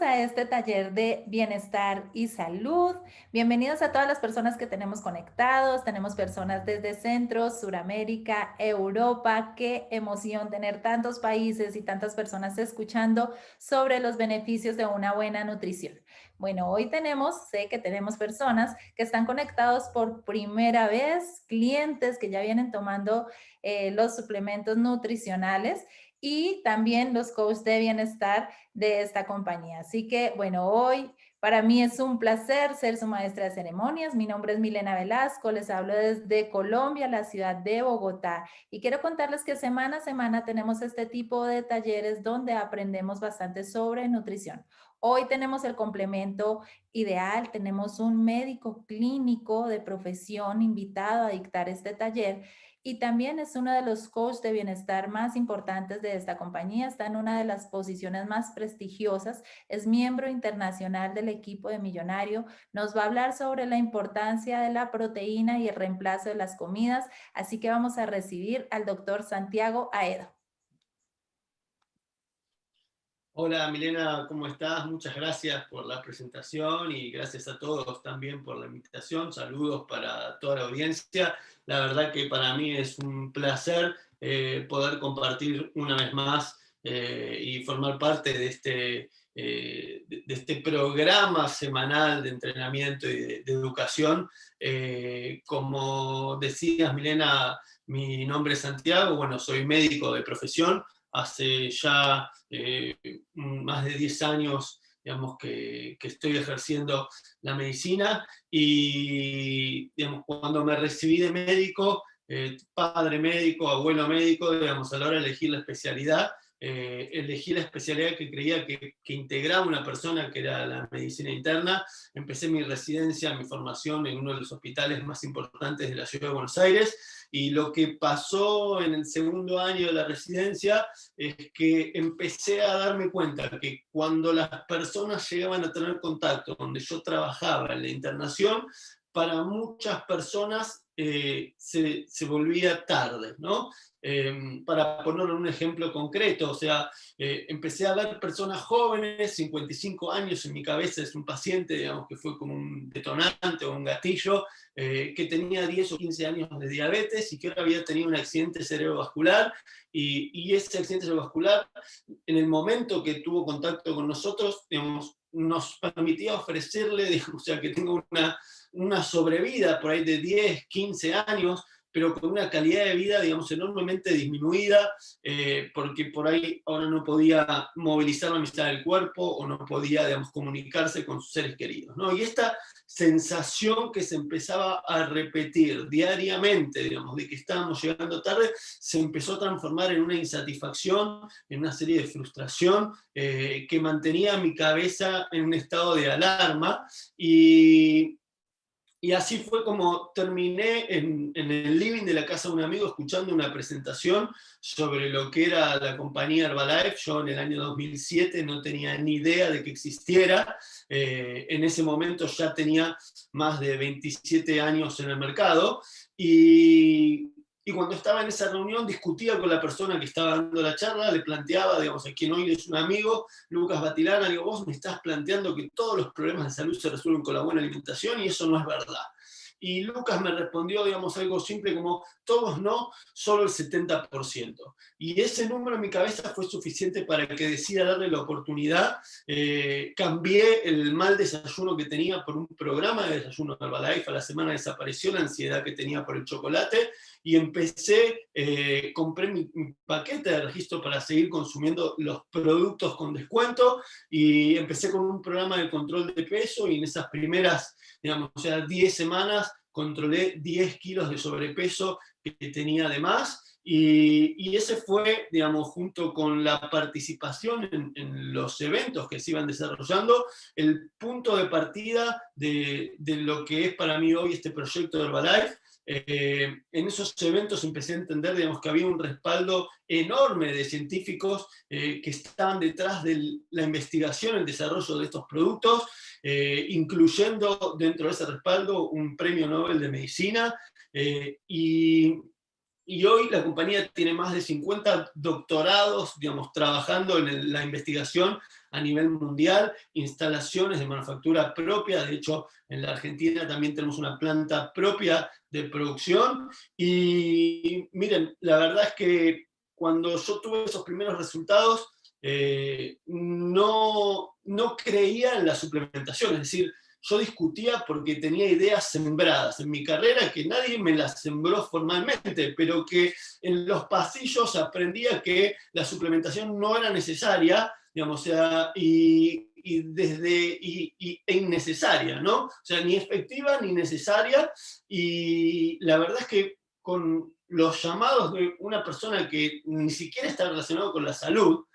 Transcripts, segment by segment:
A este taller de bienestar y salud. Bienvenidos a todas las personas que tenemos conectados. Tenemos personas desde Centro, Suramérica, Europa. Qué emoción tener tantos países y tantas personas escuchando sobre los beneficios de una buena nutrición. Bueno, hoy sé que tenemos personas que están conectados por primera vez, clientes que ya vienen tomando los suplementos nutricionales y también los coaches de bienestar de esta compañía. Así que, bueno, hoy para mí es un placer ser su maestra de ceremonias. Mi nombre es Milena Velasco, les hablo desde Colombia, la ciudad de Bogotá. Y quiero contarles que semana a semana tenemos este tipo de talleres donde aprendemos bastante sobre nutrición. Hoy tenemos el complemento ideal, tenemos un médico clínico de profesión invitado a dictar este taller y también es uno de los coaches de bienestar más importantes de esta compañía. Está en una de las posiciones más prestigiosas. Es miembro internacional del equipo de Millonario. Nos va a hablar sobre la importancia de la proteína y el reemplazo de las comidas. Así que vamos a recibir al doctor Santiago Aedo. Hola Milena, ¿cómo estás? Muchas gracias por la presentación y gracias a todos también por la invitación. Saludos para toda la audiencia. La verdad que para mí es un placer poder compartir una vez más y formar parte de este programa semanal de entrenamiento y de educación. Como decías, Milena, mi nombre es Santiago, bueno, soy médico de profesión. Hace ya más de 10 años, digamos, que estoy ejerciendo la medicina y, digamos, cuando me recibí de médico, padre médico, abuelo médico, digamos, a la hora de elegir la especialidad, elegí la especialidad que creía que integraba una persona, que era la medicina interna. Empecé mi residencia, mi formación en uno de los hospitales más importantes de la ciudad de Buenos Aires, y lo que pasó en el segundo año de la residencia es que empecé a darme cuenta que cuando las personas llegaban a tener contacto donde yo trabajaba en la internación, para muchas personas se volvía tarde, ¿no? Para ponerlo en un ejemplo concreto, o sea, empecé a ver personas jóvenes, 55 años, en mi cabeza es un paciente, digamos, que fue como un detonante o un gatillo, que tenía 10 o 15 años de diabetes y que ahora había tenido un accidente cerebrovascular, y ese accidente cerebrovascular, en el momento que tuvo contacto con nosotros, digamos, nos permitía ofrecerle, digamos, o sea, que tenga una sobrevida por ahí de 10, 15 años, pero con una calidad de vida, digamos, enormemente disminuida, porque por ahí ahora no podía movilizar la mitad del cuerpo o no podía, digamos, comunicarse con sus seres queridos, ¿no? Y esta sensación que se empezaba a repetir diariamente, digamos, de que estábamos llegando tarde, se empezó a transformar en una insatisfacción, en una serie de frustración, que mantenía mi cabeza en un estado de alarma. Y así fue como terminé en el living de la casa de un amigo escuchando una presentación sobre lo que era la compañía Herbalife. Yo en el año 2007 no tenía ni idea de que existiera. En ese momento ya tenía más de 27 años en el mercado, y cuando estaba en esa reunión discutía con la persona que estaba dando la charla, le planteaba, digamos, a quien hoy es un amigo, Lucas Batilana, digo, vos me estás planteando que todos los problemas de salud se resuelven con la buena alimentación y eso no es verdad. Y Lucas me respondió, digamos, algo simple como, todos no, solo el 70%. Y ese número en mi cabeza fue suficiente para que decida darle la oportunidad. Cambié el mal desayuno que tenía por un programa de desayuno de Herbalife. A la semana desapareció la ansiedad que tenía por el chocolate y empecé, compré mi paquete de registro para seguir consumiendo los productos con descuento, y empecé con un programa de control de peso, y en esas primeras, digamos, o sea, 10 semanas controlé 10 kilos de sobrepeso que tenía de más. Y ese fue, digamos, junto con la participación en los eventos que se iban desarrollando, el punto de partida de lo que es para mí hoy este proyecto de Herbalife. En esos eventos empecé a entender, digamos, que había un respaldo enorme de científicos que estaban detrás de la investigación, el desarrollo de estos productos, incluyendo dentro de ese respaldo un premio Nobel de Medicina. Y y hoy la compañía tiene más de 50 doctorados, digamos, trabajando en la investigación a nivel mundial, instalaciones de manufactura propia. De hecho, en la Argentina también tenemos una planta propia de producción. Y miren, la verdad es que cuando yo tuve esos primeros resultados, no creía en la suplementación. Es decir, yo discutía porque tenía ideas sembradas en mi carrera que nadie me las sembró formalmente, pero que en los pasillos aprendía que la suplementación no era necesaria, digamos, o sea, e innecesaria, ¿no? O sea, ni efectiva ni necesaria. Y la verdad es que con los llamados de una persona que ni siquiera está relacionado con la salud,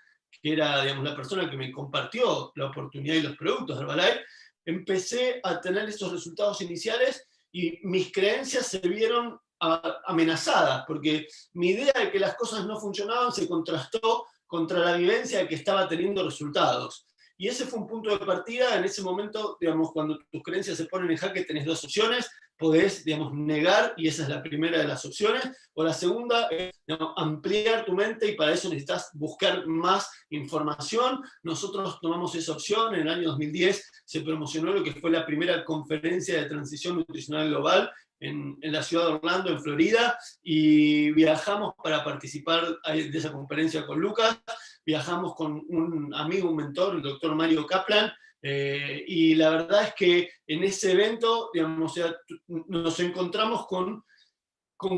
que era, digamos, la persona que me compartió la oportunidad y los productos de Herbalife, empecé a tener esos resultados iniciales y mis creencias se vieron amenazadas, porque mi idea de que las cosas no funcionaban se contrastó contra la vivencia de que estaba teniendo resultados. Y ese fue un punto de partida. En ese momento, digamos, cuando tus creencias se ponen en jaque, tenés dos opciones. Podés, digamos, negar, y esa es la primera de las opciones, o la segunda es, digamos, ampliar tu mente, y para eso necesitas buscar más información. Nosotros tomamos esa opción. En el año 2010 se promocionó lo que fue la primera conferencia de transición nutricional global en la ciudad de Orlando, en Florida, y viajamos para participar de esa conferencia con Lucas. Viajamos con un amigo, un mentor, el doctor Mario Kaplan, y la verdad es que en ese evento, digamos, o sea, nos encontramos con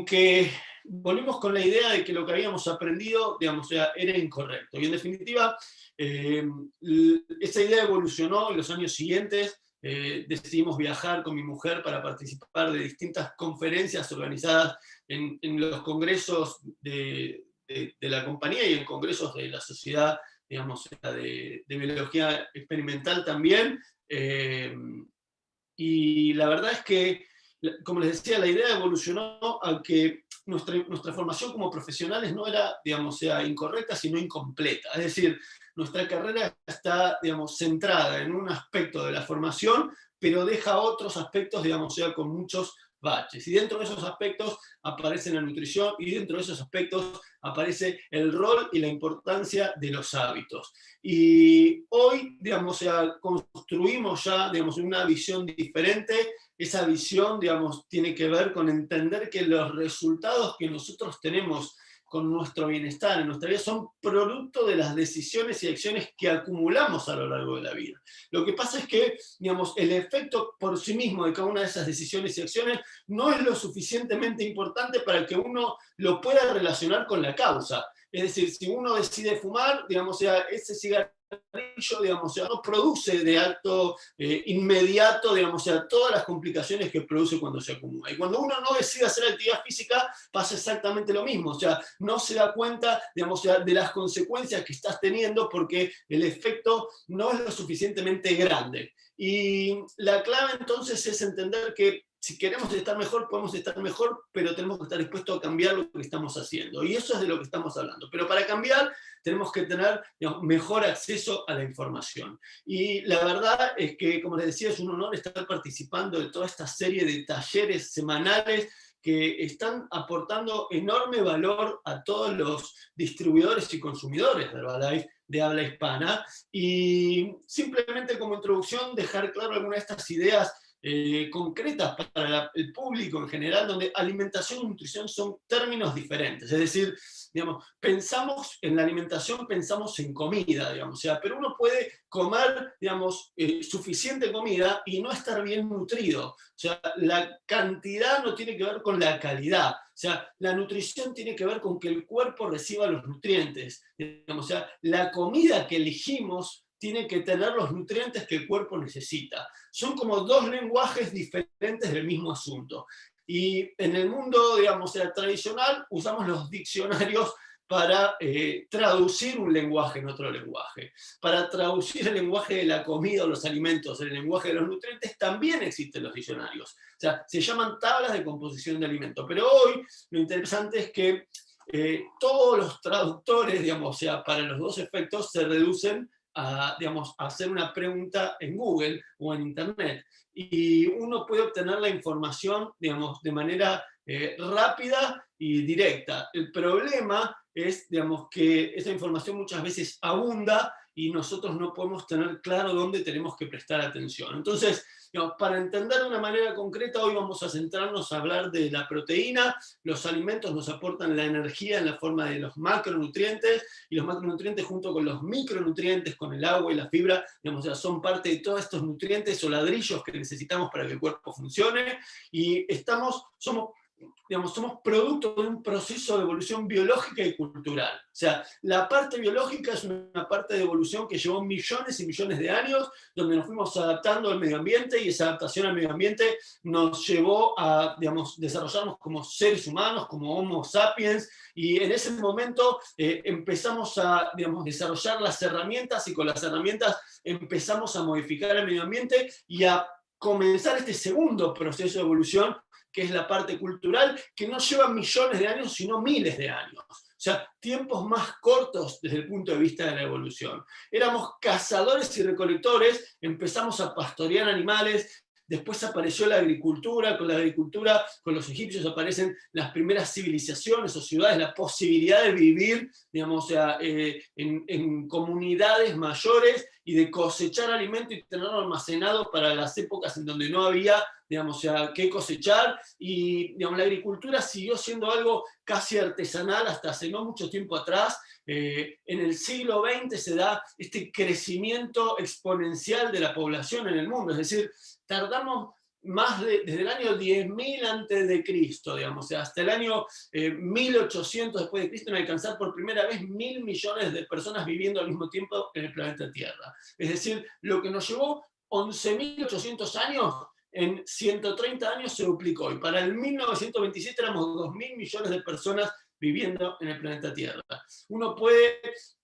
que volvimos con la idea de que lo que habíamos aprendido, digamos, o sea, era incorrecto. Y en definitiva, esa idea evolucionó en los años siguientes. Decidimos viajar con mi mujer para participar de distintas conferencias organizadas en los congresos de la compañía y en congresos de la sociedad, digamos, de biología experimental también. Y la verdad es que, como les decía, la idea evolucionó a que nuestra formación como profesionales no era, digamos, sea incorrecta, sino incompleta. Es decir, nuestra carrera está, digamos, centrada en un aspecto de la formación, pero deja otros aspectos, digamos, sea con muchos baches. Y dentro de esos aspectos aparece la nutrición, y dentro de esos aspectos aparece el rol y la importancia de los hábitos. Y hoy, digamos, construimos ya, digamos, una visión diferente. Esa visión, digamos, tiene que ver con entender que los resultados que nosotros tenemos con nuestro bienestar en nuestra vida son producto de las decisiones y acciones que acumulamos a lo largo de la vida. Lo que pasa es que, digamos, el efecto por sí mismo de cada una de esas decisiones y acciones no es lo suficientemente importante para que uno lo pueda relacionar con la causa. Es decir, si uno decide fumar, digamos, ese cigarrillo, digamos, no produce de acto inmediato, digamos, todas las complicaciones que produce cuando se acumula. Y cuando uno no decide hacer actividad física, pasa exactamente lo mismo. O sea, no se da cuenta, digamos, de las consecuencias que estás teniendo porque el efecto no es lo suficientemente grande. Y la clave entonces es entender que si queremos estar mejor, podemos estar mejor, pero tenemos que estar dispuestos a cambiar lo que estamos haciendo. Y eso es de lo que estamos hablando. Pero para cambiar, tenemos que tener, digamos, mejor acceso a la información. Y la verdad es que, como les decía, es un honor estar participando de toda esta serie de talleres semanales que están aportando enorme valor a todos los distribuidores y consumidores de Herbalife de habla hispana. Y simplemente como introducción, dejar claro algunas de estas ideas concretas para el público en general, donde alimentación y nutrición son términos diferentes. Es decir, digamos, pensamos en la alimentación, pensamos en comida, digamos, o sea, pero uno puede comer, digamos, suficiente comida y no estar bien nutrido. O sea, la cantidad no tiene que ver con la calidad. O sea, la nutrición tiene que ver con que el cuerpo reciba los nutrientes. Digamos, o sea, la comida que elegimos tiene que tener los nutrientes que el cuerpo necesita. Son como dos lenguajes diferentes del mismo asunto. Y en el mundo, digamos, tradicional, usamos los diccionarios para traducir un lenguaje en otro lenguaje. Para traducir el lenguaje de la comida o los alimentos en el lenguaje de los nutrientes también existen los diccionarios. O sea, se llaman tablas de composición de alimentos. Pero hoy lo interesante es que todos los traductores, digamos, o sea, para los dos efectos se reducen a, digamos, a hacer una pregunta en Google o en Internet. Y uno puede obtener la información, digamos, de manera rápida y directa. El problema es, digamos, que esa información muchas veces abunda y nosotros no podemos tener claro dónde tenemos que prestar atención. Entonces, digamos, para entender de una manera concreta, hoy vamos a centrarnos a hablar de la proteína. Los alimentos nos aportan la energía en la forma de los macronutrientes, y los macronutrientes junto con los micronutrientes, con el agua y la fibra, digamos, ya son parte de todos estos nutrientes o ladrillos que necesitamos para que el cuerpo funcione, y somos producto de un proceso de evolución biológica y cultural. O sea, la parte biológica es una parte de evolución que llevó millones y millones de años, donde nos fuimos adaptando al medio ambiente, y esa adaptación al medio ambiente nos llevó a, digamos, desarrollarnos como seres humanos, como Homo sapiens, y en ese momento empezamos a, digamos, desarrollar las herramientas, y con las herramientas empezamos a modificar el medio ambiente y a comenzar este segundo proceso de evolución, que es la parte cultural, que no lleva millones de años, sino miles de años. O sea, tiempos más cortos desde el punto de vista de la evolución. Éramos cazadores y recolectores, empezamos a pastorear animales, después apareció la agricultura, con los egipcios aparecen las primeras civilizaciones o ciudades, la posibilidad de vivir, digamos, o sea, en comunidades mayores y de cosechar alimento y tenerlo almacenado para las épocas en donde no había, digamos, o sea, qué cosechar, y digamos, la agricultura siguió siendo algo casi artesanal hasta hace no mucho tiempo atrás. En el siglo XX se da este crecimiento exponencial de la población en el mundo, es decir, tardamos desde el año 10.000 antes de Cristo, digamos, o sea, hasta el año 1800 después de Cristo, en alcanzar por primera vez 1.000 millones de personas viviendo al mismo tiempo en el planeta Tierra. Es decir, lo que nos llevó 11.800 años, en 130 años se duplicó, y para el 1927 éramos 2.000 millones de personas viviendo en el planeta Tierra. Uno puede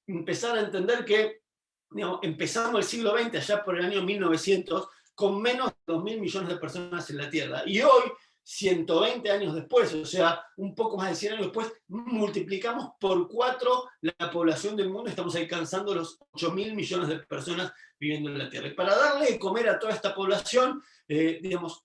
empezar a entender que, digamos, empezamos el siglo XX allá por el año 1900 con menos de 2.000 millones de personas en la Tierra, y hoy, 120 años después, o sea, un poco más de 100 años después, multiplicamos por 4 la población del mundo, estamos alcanzando los 8.000 millones de personas viviendo en la Tierra. Y para darle de comer a toda esta población, digamos,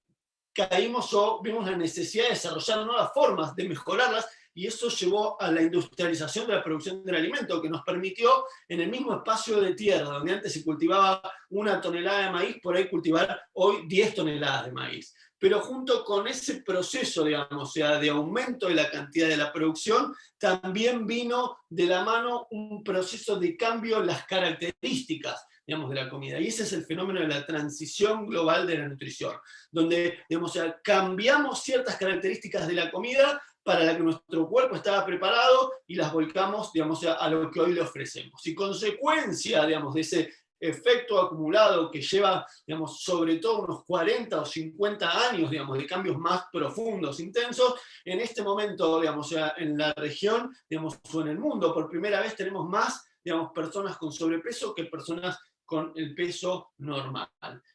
caímos o vimos la necesidad de desarrollar nuevas formas de mejorarlas, y eso llevó a la industrialización de la producción del alimento, que nos permitió, en el mismo espacio de tierra, donde antes se cultivaba 1 tonelada de maíz, por ahí cultivar hoy 10 toneladas de maíz. Pero junto con ese proceso, digamos, o sea, de aumento de la cantidad de la producción, también vino de la mano un proceso de cambio en las características, digamos, de la comida. Y ese es el fenómeno de la transición global de la nutrición, donde, digamos, o sea, cambiamos ciertas características de la comida para la que nuestro cuerpo estaba preparado, y las volcamos, digamos, a lo que hoy le ofrecemos. Y consecuencia, digamos, de ese efecto acumulado que lleva, digamos, sobre todo unos 40 o 50 años, digamos, de cambios más profundos, intensos, en este momento, digamos, en la región, digamos, o en el mundo, por primera vez tenemos más, digamos, personas con sobrepeso que personas con el peso normal.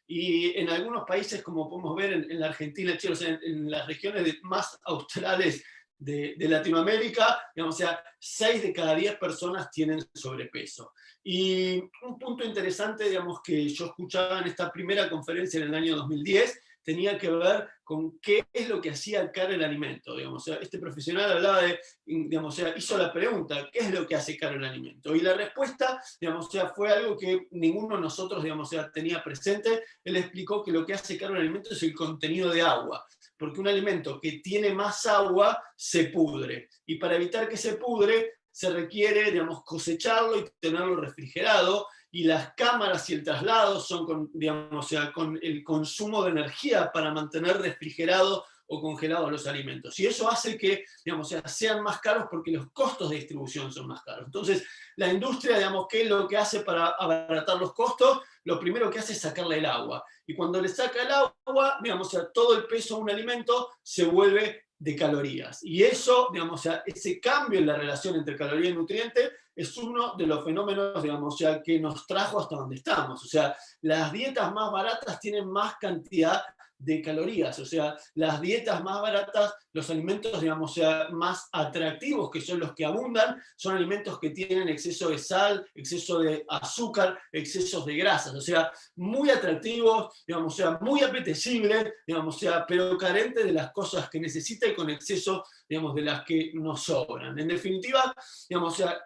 Y en algunos países, como podemos ver en la Argentina, Chile, o sea, en las regiones más australes de Latinoamérica, digamos, o sea, 6 de cada 10 personas tienen sobrepeso. Y un punto interesante, digamos, que yo escuchaba en esta primera conferencia en el año 2010, tenía que ver con qué es lo que hacía caro el alimento. Digamos, o sea, este profesional hablaba de, digamos, o sea, hizo la pregunta, ¿qué es lo que hace caro el alimento? Y la respuesta, digamos, o sea, fue algo que ninguno de nosotros, digamos, o sea, tenía presente. Él explicó que lo que hace caro el alimento es el contenido de agua, porque un alimento que tiene más agua se pudre, y para evitar que se pudre se requiere, digamos, cosecharlo y tenerlo refrigerado, y las cámaras y el traslado son con, digamos, o sea, con el consumo de energía para mantener refrigerado o congelados los alimentos. Y eso hace que, digamos, o sea, sean más caros porque los costos de distribución son más caros. Entonces, la industria, digamos, ¿qué es lo que hace para abaratar los costos? Lo primero que hace es sacarle el agua. Y cuando le saca el agua, digamos, o sea, todo el peso de un alimento se vuelve de calorías. Y eso, digamos, o sea, ese cambio en la relación entre caloría y nutriente es uno de los fenómenos, digamos, o sea, que nos trajo hasta donde estamos. O sea, las dietas más baratas tienen más cantidad de calorías. O sea, las dietas más baratas, los alimentos, digamos, o sea, más atractivos, que son los que abundan, son alimentos que tienen exceso de sal, exceso de azúcar, excesos de grasas. O sea, muy atractivos, digamos, o sea, muy apetecibles, digamos, o sea, pero carentes de las cosas que necesita y con exceso, digamos, de las que nos sobran. En definitiva, digamos, o sea,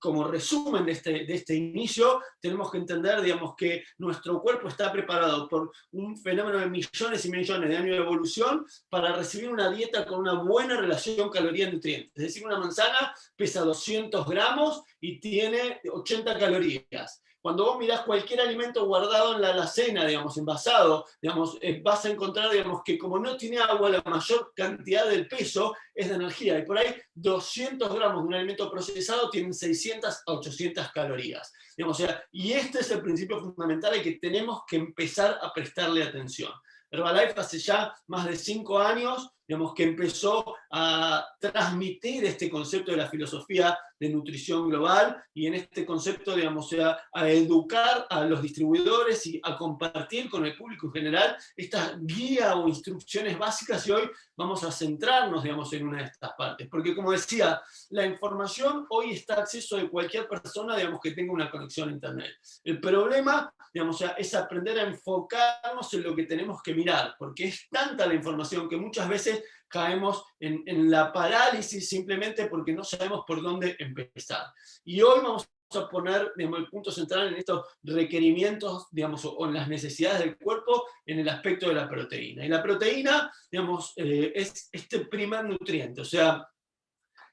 como resumen de este inicio, tenemos que entender, digamos, que nuestro cuerpo está preparado por un fenómeno de millones y millones de años de evolución para recibir una dieta con una buena relación caloría-nutrientes. Es decir, una manzana pesa 200 gramos y tiene 80 calorías. Cuando vos mirás cualquier alimento guardado en la alacena, digamos, envasado, digamos, vas a encontrar, digamos, que como no tiene agua, la mayor cantidad del peso es de energía. Y por ahí 200 gramos de un alimento procesado tienen 600 a 800 calorías. Digamos, o sea, y este es el principio fundamental al que tenemos que empezar a prestarle atención. Herbalife hace ya más de 5 años, digamos, que empezó a transmitir este concepto de la filosofía de nutrición global y en este concepto, digamos, o sea, a educar a los distribuidores y a compartir con el público en general estas guías o instrucciones básicas, y hoy vamos a centrarnos, digamos, en una de estas partes. Porque, como decía, la información hoy está a acceso de cualquier persona, digamos, que tenga una conexión a Internet. El problema, digamos, o sea, es aprender a enfocarnos en lo que tenemos que mirar, porque es tanta la información que muchas veces caemos en la parálisis simplemente porque no sabemos por dónde empezar. Y hoy vamos a poner, digamos, el punto central en estos requerimientos, digamos, o en las necesidades del cuerpo en el aspecto de la proteína. Y la proteína, digamos, es este primer nutriente. O sea,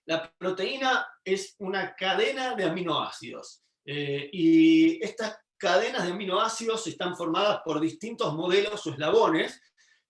la proteína es una cadena de aminoácidos. Y estas cadenas de aminoácidos están formadas por distintos modelos o eslabones,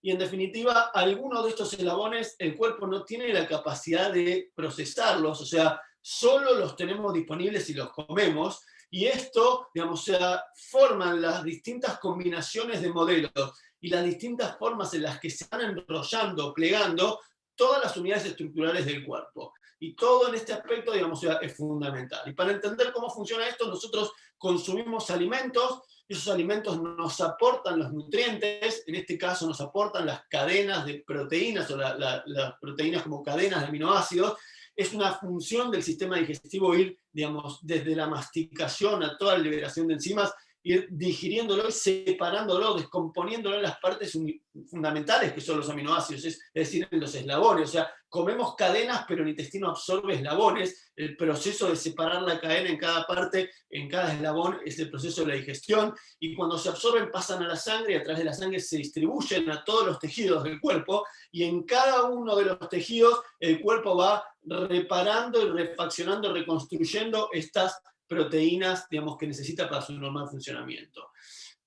y en definitiva, algunos de estos eslabones el cuerpo no tiene la capacidad de procesarlos, o sea, solo los tenemos disponibles si los comemos, y esto, digamos, o sea, forman las distintas combinaciones de modelos y las distintas formas en las que se van enrollando, plegando todas las unidades estructurales del cuerpo. Y todo en este aspecto, digamos, o sea, es fundamental. Y para entender cómo funciona esto, nosotros consumimos alimentos. Esos alimentos nos aportan los nutrientes, en este caso nos aportan las cadenas de proteínas o las proteínas como cadenas de aminoácidos. Es una función del sistema digestivo ir, digamos, desde la masticación a toda la liberación de enzimas, ir digiriéndolo y separándolo, descomponiéndolo en las partes fundamentales que son los aminoácidos, es decir, en los eslabones. O sea, comemos cadenas, pero el intestino absorbe eslabones. El proceso de separar la cadena en cada parte, en cada eslabón, es el proceso de la digestión. Y cuando se absorben, pasan a la sangre y a través de la sangre se distribuyen a todos los tejidos del cuerpo. Y en cada uno de los tejidos, el cuerpo va reparando y refaccionando, reconstruyendo estas proteínas, digamos, que necesita para su normal funcionamiento.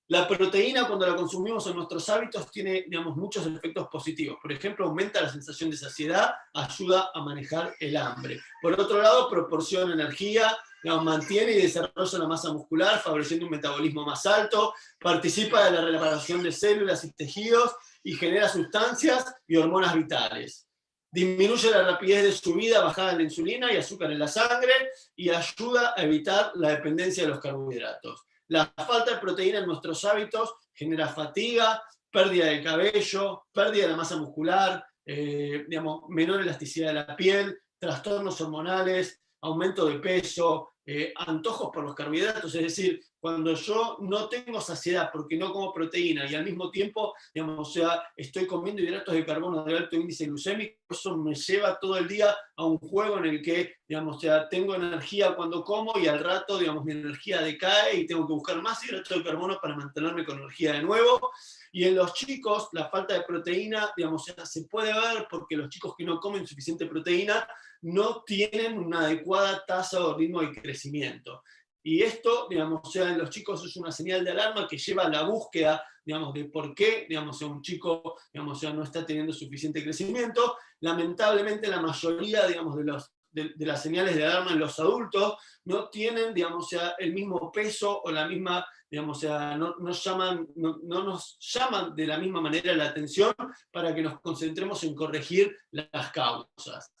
La proteína, cuando la consumimos en nuestros hábitos, tiene, digamos, muchos efectos positivos. Por ejemplo, aumenta la sensación de saciedad, ayuda a manejar el hambre. Por otro lado, proporciona energía, digamos, mantiene y desarrolla la masa muscular, favoreciendo un metabolismo más alto, participa de la reparación de células y tejidos y genera sustancias y hormonas vitales. Disminuye la rapidez de subida, bajada de la insulina y azúcar en la sangre y ayuda a evitar la dependencia de los carbohidratos. La falta de proteína en nuestros hábitos genera fatiga, pérdida de cabello, pérdida de la masa muscular, digamos, menor elasticidad de la piel, trastornos hormonales, aumento de peso, antojos por los carbohidratos. Es decir, cuando yo no tengo saciedad porque no como proteína y al mismo tiempo, digamos, o sea, estoy comiendo hidratos de carbono de alto índice glucémico, eso me lleva todo el día a un juego en el que, digamos, o sea, tengo energía cuando como y al rato, digamos, mi energía decae y tengo que buscar más hidratos de carbono para mantenerme con energía de nuevo. Y en los chicos, la falta de proteína, digamos, o sea, se puede ver porque los chicos que no comen suficiente proteína no tienen una adecuada tasa o ritmo de crecimiento. Y esto, digamos, o sea, en los chicos es una señal de alarma que lleva a la búsqueda, digamos, de por qué, digamos, un chico, digamos, o sea, no está teniendo suficiente crecimiento. Lamentablemente, la mayoría, digamos, de las señales de alarma en los adultos no tienen, digamos, o sea, el mismo peso o la misma, digamos, o sea, no nos llaman de la misma manera la atención para que nos concentremos en corregir las causas.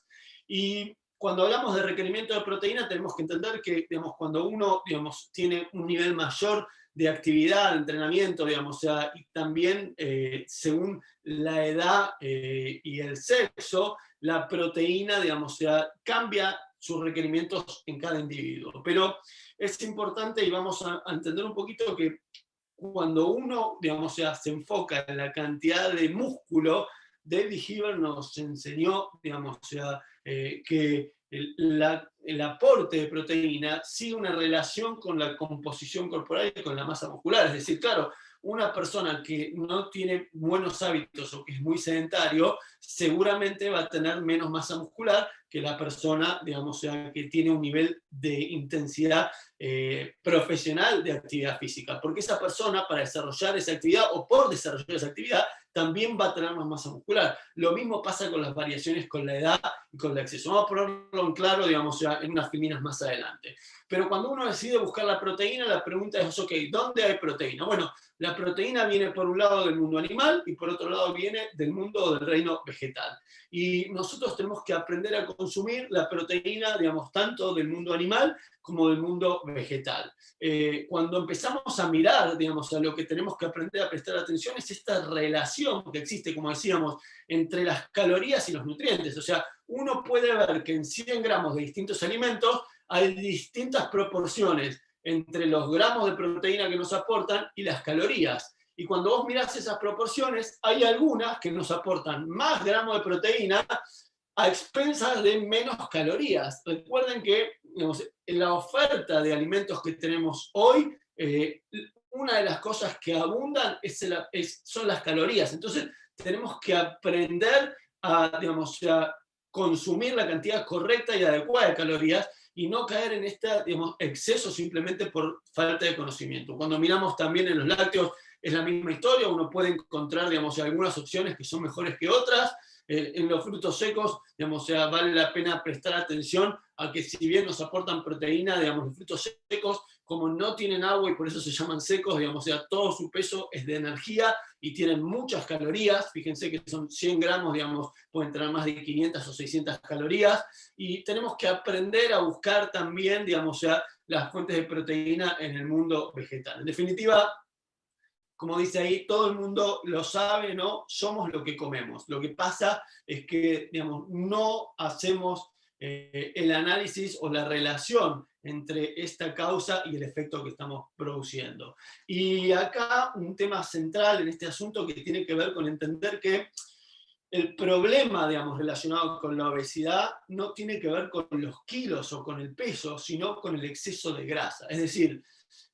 Y cuando hablamos de requerimiento de proteína, tenemos que entender que, digamos, cuando uno, digamos, tiene un nivel mayor de actividad, de entrenamiento, digamos, o sea, y también según la edad y el sexo, la proteína, digamos, o sea, cambia sus requerimientos en cada individuo. Pero es importante y vamos a entender un poquito que cuando uno, digamos, o sea, se enfoca en la cantidad de músculo, David Heber nos enseñó, digamos, o sea, que el aporte de proteína sigue una relación con la composición corporal y con la masa muscular. Es decir, claro, una persona que no tiene buenos hábitos o que es muy sedentario, seguramente va a tener menos masa muscular que la persona, digamos, o sea, que tiene un nivel de intensidad profesional de actividad física, porque esa persona para desarrollar esa actividad o por desarrollar esa actividad también va a tener más masa muscular. Lo mismo pasa con las variaciones con la edad y con el acceso. Vamos a ponerlo en claro, digamos, ya en unas filinas más adelante. Pero cuando uno decide buscar la proteína, la pregunta es, ok, ¿dónde hay proteína? Bueno, la proteína viene por un lado del mundo animal y por otro lado viene del mundo del reino vegetal. Y nosotros tenemos que aprender a consumir la proteína, digamos, tanto del mundo animal como del mundo vegetal. Cuando empezamos a mirar, digamos, a lo que tenemos que aprender a prestar atención es esta relación que existe, como decíamos, entre las calorías y los nutrientes. O sea, uno puede ver que en 100 gramos de distintos alimentos hay distintas proporciones entre los gramos de proteína que nos aportan y las calorías. Y cuando vos mirás esas proporciones, hay algunas que nos aportan más gramos de proteína a expensas de menos calorías. Recuerden que, digamos, en la oferta de alimentos que tenemos hoy, una de las cosas que abundan son las calorías. Entonces, tenemos que aprender a, digamos, a consumir la cantidad correcta y adecuada de calorías y no caer en este, digamos, exceso simplemente por falta de conocimiento. Cuando miramos también en los lácteos, es la misma historia, uno puede encontrar, digamos, algunas opciones que son mejores que otras. En los frutos secos, digamos, o sea, vale la pena prestar atención a que si bien nos aportan proteína, digamos, los frutos secos, como no tienen agua y por eso se llaman secos, digamos, o sea, todo su peso es de energía y tienen muchas calorías. Fíjense que son 100 gramos, digamos, pueden tener más de 500 o 600 calorías, y tenemos que aprender a buscar también, digamos, o sea, las fuentes de proteína en el mundo vegetal. En definitiva, como dice ahí, todo el mundo lo sabe, ¿no? Somos lo que comemos. Lo que pasa es que, digamos, no hacemos el análisis o la relación entre esta causa y el efecto que estamos produciendo. Y acá un tema central en este asunto que tiene que ver con entender que el problema, digamos, relacionado con la obesidad no tiene que ver con los kilos o con el peso, sino con el exceso de grasa. Es decir,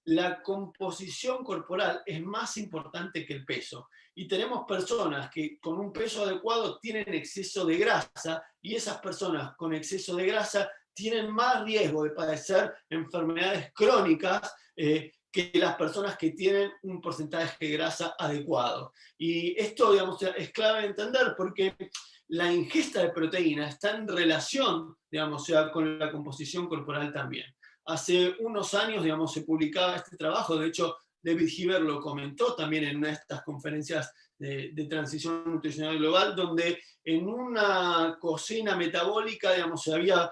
la composición corporal es más importante que el peso. Y tenemos personas que con un peso adecuado tienen exceso de grasa, y esas personas con exceso de grasa tienen más riesgo de padecer enfermedades crónicas que las personas que tienen un porcentaje de grasa adecuado. Y esto, digamos, es clave entender porque la ingesta de proteína está en relación, digamos, con la composición corporal también. Hace unos años, digamos, se publicaba este trabajo, de hecho, David Heber lo comentó también en una de estas conferencias de transición nutricional global, donde en una cocina metabólica, digamos, se había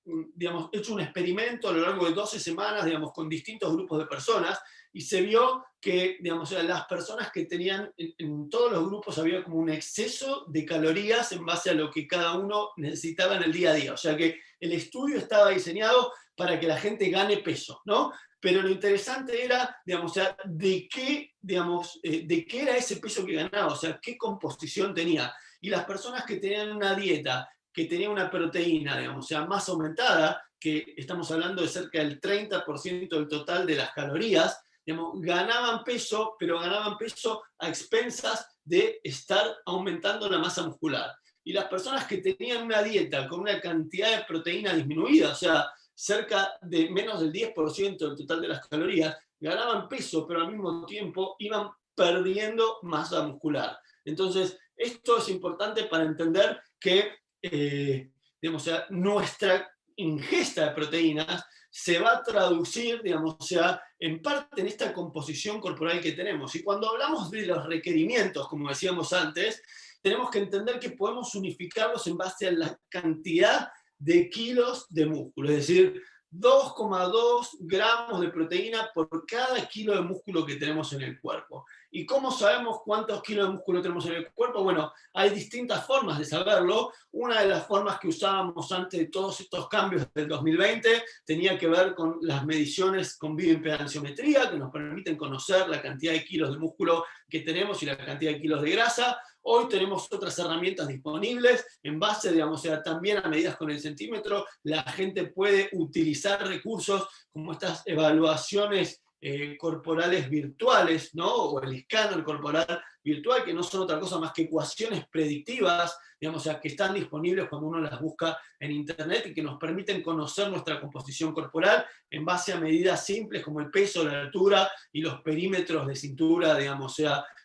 digamos, hecho un experimento a lo largo de 12 semanas, digamos, con distintos grupos de personas, y se vio que, digamos, las personas que tenían, en todos los grupos había como un exceso de calorías en base a lo que cada uno necesitaba en el día a día. O sea que el estudio estaba diseñado para que la gente gane peso, ¿no? Pero lo interesante era, digamos, o sea, de qué era ese peso que ganaba, o sea, qué composición tenía. Y las personas que tenían una dieta que tenía una proteína, digamos, o sea, más aumentada, que estamos hablando de cerca del 30% del total de las calorías, digamos, ganaban peso, pero ganaban peso a expensas de estar aumentando la masa muscular. Y las personas que tenían una dieta con una cantidad de proteína disminuida, o sea, cerca de menos del 10% del total de las calorías, ganaban peso, pero al mismo tiempo iban perdiendo masa muscular. Entonces, esto es importante para entender que digamos, o sea, nuestra ingesta de proteínas se va a traducir, digamos, o sea, en parte en esta composición corporal que tenemos. Y cuando hablamos de los requerimientos, como decíamos antes, tenemos que entender que podemos unificarlos en base a la cantidad de kilos de músculo. Es decir, 2,2 gramos de proteína por cada kilo de músculo que tenemos en el cuerpo. ¿Y cómo sabemos cuántos kilos de músculo tenemos en el cuerpo? Bueno, hay distintas formas de saberlo. Una de las formas que usábamos antes de todos estos cambios del 2020 tenía que ver con las mediciones con bioimpedanciometría, que nos permiten conocer la cantidad de kilos de músculo que tenemos y la cantidad de kilos de grasa. Hoy tenemos otras herramientas disponibles en base, digamos, también a medidas con el centímetro. La gente puede utilizar recursos como estas evaluaciones corporales virtuales, ¿no? O el escáner corporal virtual, que no son otra cosa más que ecuaciones predictivas, digamos, que están disponibles cuando uno las busca en internet y que nos permiten conocer nuestra composición corporal en base a medidas simples como el peso, la altura y los perímetros de cintura, digamos,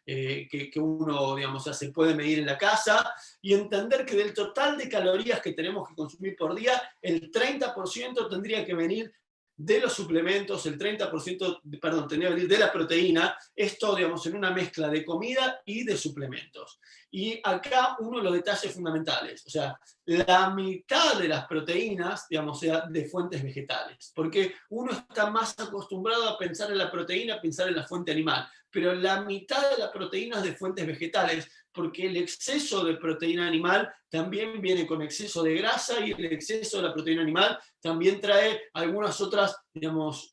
que uno, digamos, se puede medir en la casa, y entender que del total de calorías que tenemos que consumir por día, el 30% tendría que venir de los suplementos, el 30%, perdón, tendría que venir de la proteína, esto, digamos, en una mezcla de comida y de suplementos. Y acá uno de los detalles fundamentales, o sea, la mitad de las proteínas, digamos, sea de fuentes vegetales, porque uno está más acostumbrado a pensar en la proteína, a pensar en la fuente animal, pero la mitad de la proteína es de fuentes vegetales, porque el exceso de proteína animal también viene con exceso de grasa, y el exceso de la proteína animal también trae algunas otras, digamos,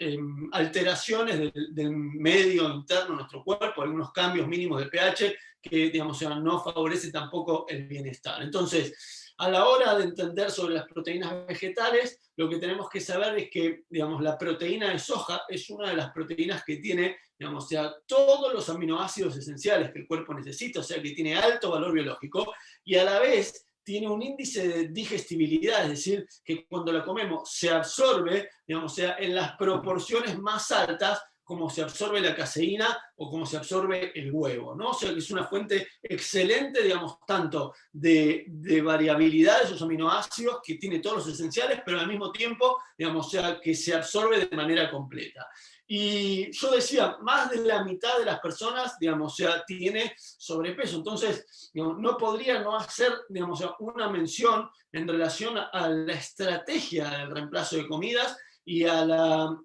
alteraciones del medio interno de nuestro cuerpo, algunos cambios mínimos de pH que, digamos, no favorece tampoco el bienestar. Entonces, a la hora de entender sobre las proteínas vegetales, lo que tenemos que saber es que, digamos, la proteína de soja es una de las proteínas que tiene, digamos, todos los aminoácidos esenciales que el cuerpo necesita, o sea, que tiene alto valor biológico, y a la vez tiene un índice de digestibilidad, es decir, que cuando la comemos se absorbe, digamos, en las proporciones más altas, como se absorbe la caseína o como se absorbe el huevo, ¿no? O sea, que es una fuente excelente, digamos, tanto de variabilidad de esos aminoácidos, que tiene todos los esenciales, pero al mismo tiempo, digamos, que se absorbe de manera completa. Y yo decía, más de la mitad de las personas, digamos, tiene sobrepeso. Entonces, digamos, no podría no hacer, digamos, una mención en relación a la estrategia del reemplazo de comidas y a la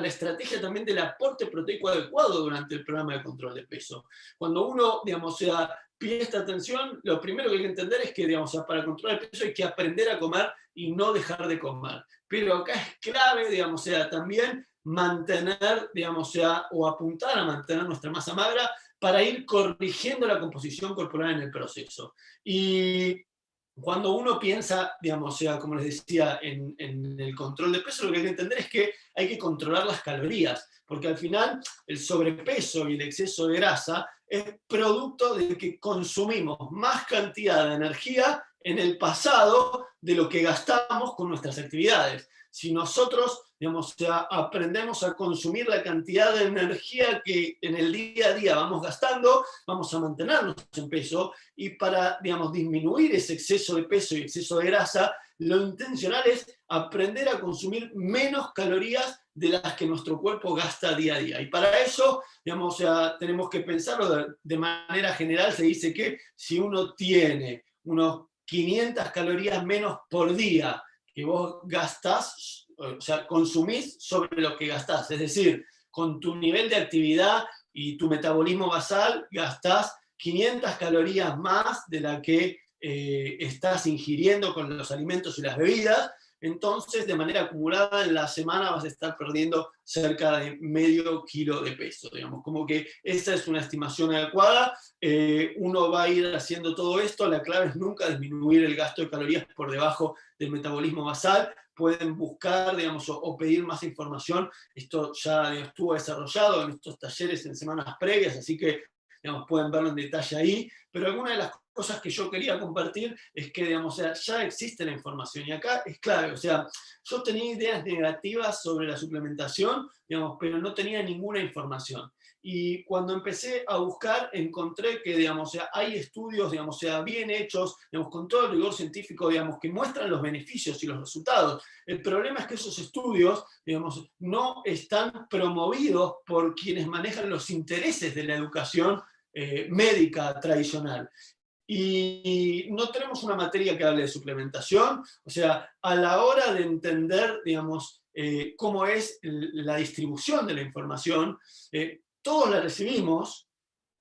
estrategia también del aporte proteico adecuado durante el programa de control de peso. Cuando uno, digamos, presta atención, lo primero que hay que entender es que, digamos, para controlar el peso hay que aprender a comer y no dejar de comer. Pero acá es clave, digamos, también mantener, digamos, o apuntar a mantener nuestra masa magra para ir corrigiendo la composición corporal en el proceso. Y cuando uno piensa, digamos, como les decía, en el control de peso, lo que hay que entender es que hay que controlar las calorías, porque al final el sobrepeso y el exceso de grasa es producto de que consumimos más cantidad de energía en el pasado de lo que gastamos con nuestras actividades. Si nosotros, digamos, aprendemos a consumir la cantidad de energía que en el día a día vamos gastando, vamos a mantenernos en peso, y para, digamos, disminuir ese exceso de peso y exceso de grasa, lo intencional es aprender a consumir menos calorías de las que nuestro cuerpo gasta día a día. Y para eso, digamos, tenemos que pensarlo de manera general. Se dice que si uno tiene unos 500 calorías menos por día que vos gastás, o sea, consumís sobre lo que gastás, es decir, con tu nivel de actividad y tu metabolismo basal gastás 500 calorías más de la que estás ingiriendo con los alimentos y las bebidas. Entonces, de manera acumulada en la semana vas a estar perdiendo cerca de medio kilo de peso, digamos, como que esa es una estimación adecuada. Uno va a ir haciendo todo esto, la clave es nunca disminuir el gasto de calorías por debajo del metabolismo basal. Pueden buscar, digamos, o pedir más información. Esto ya estuvo desarrollado en estos talleres en semanas previas, así que, digamos, pueden verlo en detalle ahí. Pero alguna de las cosas que yo quería compartir es que, digamos, ya existe la información, y acá es clave. O sea, yo tenía ideas negativas sobre la suplementación, digamos, pero no tenía ninguna información. Y cuando empecé a buscar, encontré que, digamos, hay estudios, digamos, bien hechos, digamos, con todo el rigor científico, digamos, que muestran los beneficios y los resultados. El problema es que esos estudios, digamos, no están promovidos por quienes manejan los intereses de la educación médica tradicional. Y no tenemos una materia que hable de suplementación. O sea, a la hora de entender, digamos, cómo es la distribución de la información. Todos la recibimos,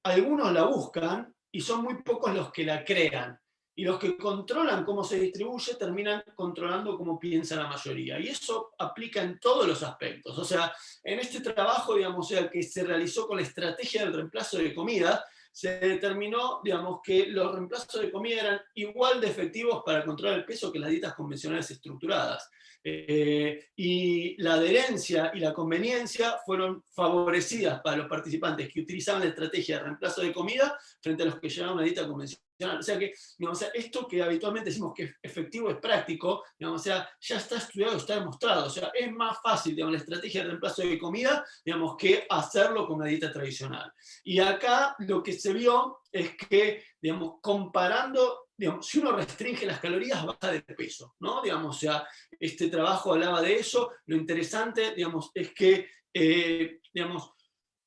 algunos la buscan y son muy pocos los que la crean. Y los que controlan cómo se distribuye terminan controlando cómo piensa la mayoría. Y eso aplica en todos los aspectos. O sea, en este trabajo, digamos, o sea, que se realizó con la estrategia del reemplazo de comida, se determinó, digamos, que los reemplazos de comida eran igual de efectivos para controlar el peso que las dietas convencionales estructuradas. Y la adherencia y la conveniencia fueron favorecidas para los participantes que utilizaban la estrategia de reemplazo de comida frente a los que llevaban una dieta convencional. O sea que, digamos, o sea, esto que habitualmente decimos que es efectivo, es práctico, digamos, o sea, ya está estudiado, está demostrado. O sea, es más fácil, digamos, la estrategia de reemplazo de comida, digamos, que hacerlo con una dieta tradicional. Y acá lo que se vio es que, digamos, comparando, digamos, si uno restringe las calorías, baja de peso, ¿no? Digamos, o sea, este trabajo hablaba de eso. Lo interesante, digamos, es que, digamos,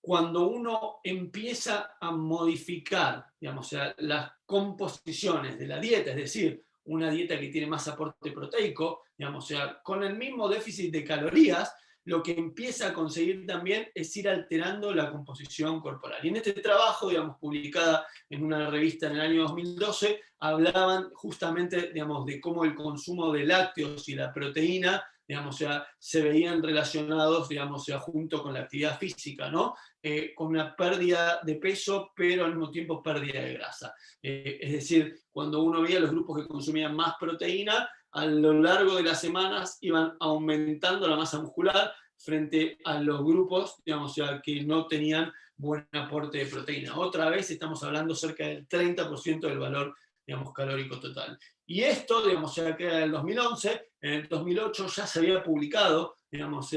cuando uno empieza a modificar, digamos, o sea, las composiciones de la dieta, es decir, una dieta que tiene más aporte proteico, digamos, o sea, con el mismo déficit de calorías, lo que empieza a conseguir también es ir alterando la composición corporal. Y en este trabajo, digamos, publicada en una revista en el año 2012, hablaban justamente, digamos, de cómo el consumo de lácteos y la proteína, digamos, o sea, se veían relacionados, digamos, o sea, junto con la actividad física, ¿no? Con una pérdida de peso, pero al mismo tiempo pérdida de grasa. Es decir, cuando uno veía los grupos que consumían más proteína, a lo largo de las semanas iban aumentando la masa muscular frente a los grupos, digamos, ya que no tenían buen aporte de proteína. Otra vez estamos hablando cerca del 30% del valor, digamos, calórico total. Y esto, digamos, ya que era en el 2011, en el 2008 ya se había publicado, digamos,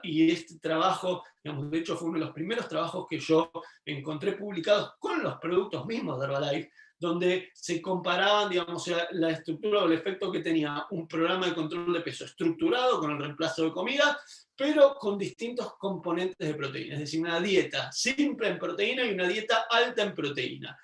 y este trabajo, digamos, de hecho fue uno de los primeros trabajos que yo encontré publicados con los productos mismos de Herbalife, donde se comparaban, digamos, la estructura o el efecto que tenía un programa de control de peso estructurado con el reemplazo de comida, pero con distintos componentes de proteína, es decir, una dieta simple en proteína y una dieta alta en proteína.